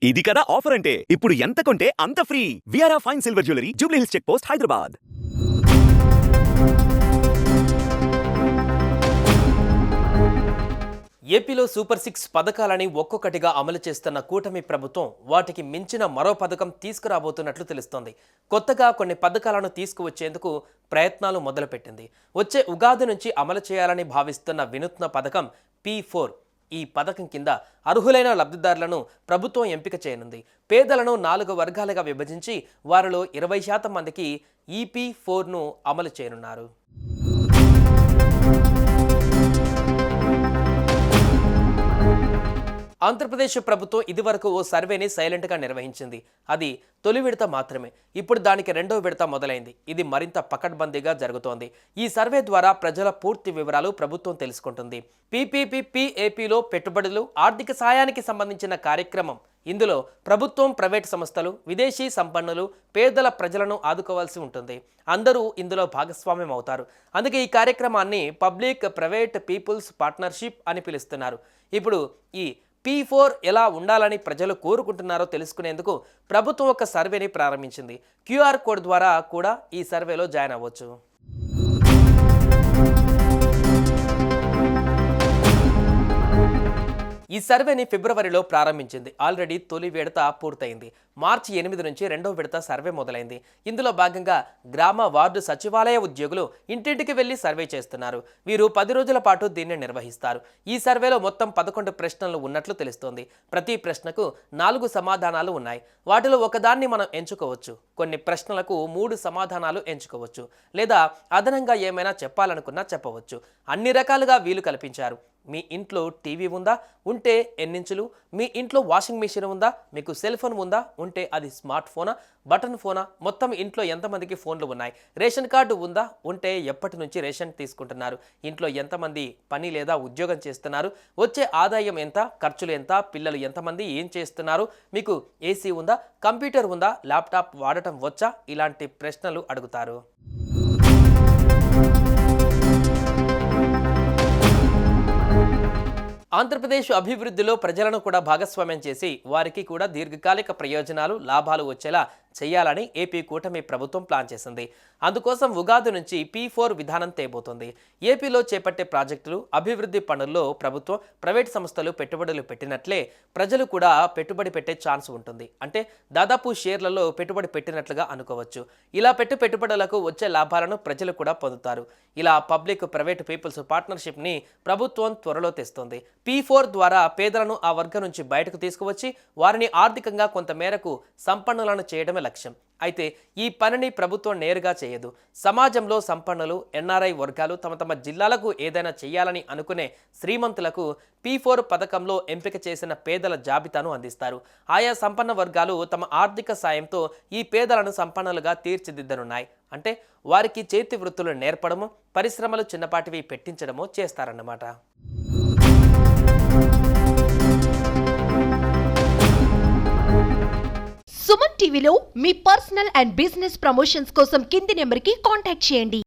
ఇది కదా ఆఫర్ అంటే ఇప్పుడు ఎంత కొంటే అంత ఫ్రీ. విఆర్ఆ fine silver jewellery, Jubilee Hills check post, Hyderabad. ఏపీలో సూపర్ 6 పథకాలని ఒక్కొక్కటిగా అమలు చేస్తున్న కూటమి ప్రభుత్వం వాటికి మించిన మరో పథకం తీసుకురాబోతున్నట్లు తెలుస్తోంది. కొత్తగా కొన్ని పథకాలను తీసుకువచ్చేందుకు ప్రయత్నాలు మొదలుపెట్టింది. వచ్చే ఉగాది నుంచి అమలు చేయాలని భావిస్తున్న వినూత్న పథకం P4. ఈ పథకం కింద అర్హులైన లబ్ధిదారులను ప్రభుత్వం ఎంపిక చేయనుంది. పేదలను 4 వర్గాలుగా విభజించి వారిలో 20% మందికి ఈ P4ను అమలు చేయనున్నారు. ఆంధ్రప్రదేశ్ ప్రభుత్వం ఇదివరకు ఓ సర్వేని సైలెంట్గా నిర్వహించింది. అది తొలి విడత మాత్రమే. ఇప్పుడు దానికి రెండో విడత మొదలైంది. ఇది మరింత పకడ్బందీగా జరుగుతోంది. ఈ సర్వే ద్వారా ప్రజల పూర్తి వివరాలు ప్రభుత్వం తెలుసుకుంటుంది. PPP-PAPలో పెట్టుబడులు, ఆర్థిక సాయానికి సంబంధించిన కార్యక్రమం. ఇందులో ప్రభుత్వం, ప్రైవేట్ సంస్థలు, విదేశీ సంపన్నులు, పేదల ప్రజలను ఆదుకోవాల్సి ఉంటుంది. అందరూ ఇందులో భాగస్వామ్యం అవుతారు. అందుకే ఈ కార్యక్రమాన్ని పబ్లిక్ ప్రైవేట్ పీపుల్స్ పార్ట్నర్షిప్ అని పిలుస్తున్నారు. ఇప్పుడు ఈ P4 ఎలా ఉండాలని ప్రజలు కోరుకుంటున్నారో తెలుసుకునేందుకు ప్రభుత్వం ఒక సర్వేని ప్రారంభించింది. QR కోడ్ ద్వారా కూడా ఈ సర్వేలో జాయిన్ అవ్వచ్చు. ఈ సర్వేని ఫిబ్రవరిలో ప్రారంభించింది. ఆల్రెడీ తొలి విడత పూర్తయింది. మార్చి 8 నుంచి రెండో విడత సర్వే మొదలైంది. ఇందులో భాగంగా గ్రామ వార్డు సచివాలయ ఉద్యోగులు ఇంటింటికి వెళ్లి సర్వే చేస్తున్నారు. వీరు 10 రోజుల పాటు దీన్ని నిర్వహిస్తారు. ఈ సర్వేలో మొత్తం 11 ప్రశ్నలు ఉన్నట్లు తెలుస్తోంది. ప్రతి ప్రశ్నకు 4 సమాధానాలు ఉన్నాయి. వాటిలో ఒకదాన్ని మనం ఎంచుకోవచ్చు. కొన్ని ప్రశ్నలకు 3 సమాధానాలు ఎంచుకోవచ్చు. లేదా అదనంగా ఏమైనా చెప్పాలనుకున్నా చెప్పవచ్చు. అన్ని రకాలుగా వీలు కల్పించారు. మీ ఇంట్లో టీవీ ఉందా? ఉంటే ఎన్నించులు? మీ ఇంట్లో వాషింగ్ మెషిన్ ఉందా? మీకు సెల్ ఫోన్ ఉందా? ఉంటే అది స్మార్ట్ ఫోనా, బటన్ ఫోనా? మొత్తం ఇంట్లో ఎంతమందికి ఫోన్లు ఉన్నాయి? రేషన్ కార్డు ఉందా? ఉంటే ఎప్పటి నుంచి రేషన్ తీసుకుంటున్నారు? ఇంట్లో ఎంతమంది పని లేదా ఉద్యోగం చేస్తున్నారు? వచ్చే ఆదాయం ఎంత? ఖర్చులు ఎంత? పిల్లలు ఎంతమంది ఏం చేస్తున్నారు? మీకు ఏసీ ఉందా? కంప్యూటర్ ఉందా? ల్యాప్టాప్ వాడటం వచ్చా? ఇలాంటి ప్రశ్నలు అడుగుతారు. ఆంధ్రప్రదేశ్ అభివృద్ధిలో ప్రజలను కూడా భాగస్వామ్యం చేసి వారికి కూడా దీర్ఘకాలిక ప్రయోజనాలు, లాభాలు వచ్చేలా చేయాలని ఏపీ కూటమి ప్రభుత్వం ప్లాన్ చేసింది. అందుకోసం ఉగాది నుంచి P4 విధానం తేబోతోంది. ఏపీలో చేపట్టే ప్రాజెక్టులు, అభివృద్ధి పనుల్లో ప్రభుత్వం, ప్రైవేట్ సంస్థలు పెట్టుబడులు పెట్టినట్లే ప్రజలు కూడా పెట్టుబడి పెట్టే ఛాన్స్ ఉంటుంది. అంటే దాదాపు షేర్లలో పెట్టుబడి పెట్టినట్లుగా అనుకోవచ్చు. ఇలా పెట్టుబడులకు వచ్చే లాభాలను ప్రజలు కూడా పొందుతారు. ఇలా పబ్లిక్ ప్రైవేట్ పీపుల్స్ పార్ట్నర్షిప్ని ప్రభుత్వం త్వరలో తెస్తోంది. P4 ద్వారా పేదలను ఆ వర్గం నుంచి బయటకు తీసుకువచ్చి వారిని ఆర్థికంగా కొంత మేరకు సంపన్నులను చేయడమే లక్ష్యం. అయితే ఈ పనిని ప్రభుత్వం నేరుగా చేయదు. సమాజంలో సంపన్నులు, NRI వర్గాలు తమ జిల్లాలకు ఏదైనా చేయాలని అనుకునే శ్రీమంతులకు P4 పథకంలో ఎంపిక చేసిన పేదల జాబితాను అందిస్తారు. ఆయా సంపన్న వర్గాలు తమ ఆర్థిక సాయంతో ఈ పేదలను సంపన్నులుగా తీర్చిదిద్దనున్నాయి. అంటే వారికి చేతి వృత్తులు నేర్పడము, పరిశ్రమలు చిన్నపాటివి పెట్టించడమో చేస్తారన్నమాట. సుమన్ టీవీలో మీ పర్సనల్ అండ్ బిజినెస్ ప్రమోషన్స్ కోసం కింది నెంబర్కి కాంటాక్ట్ చేయండి.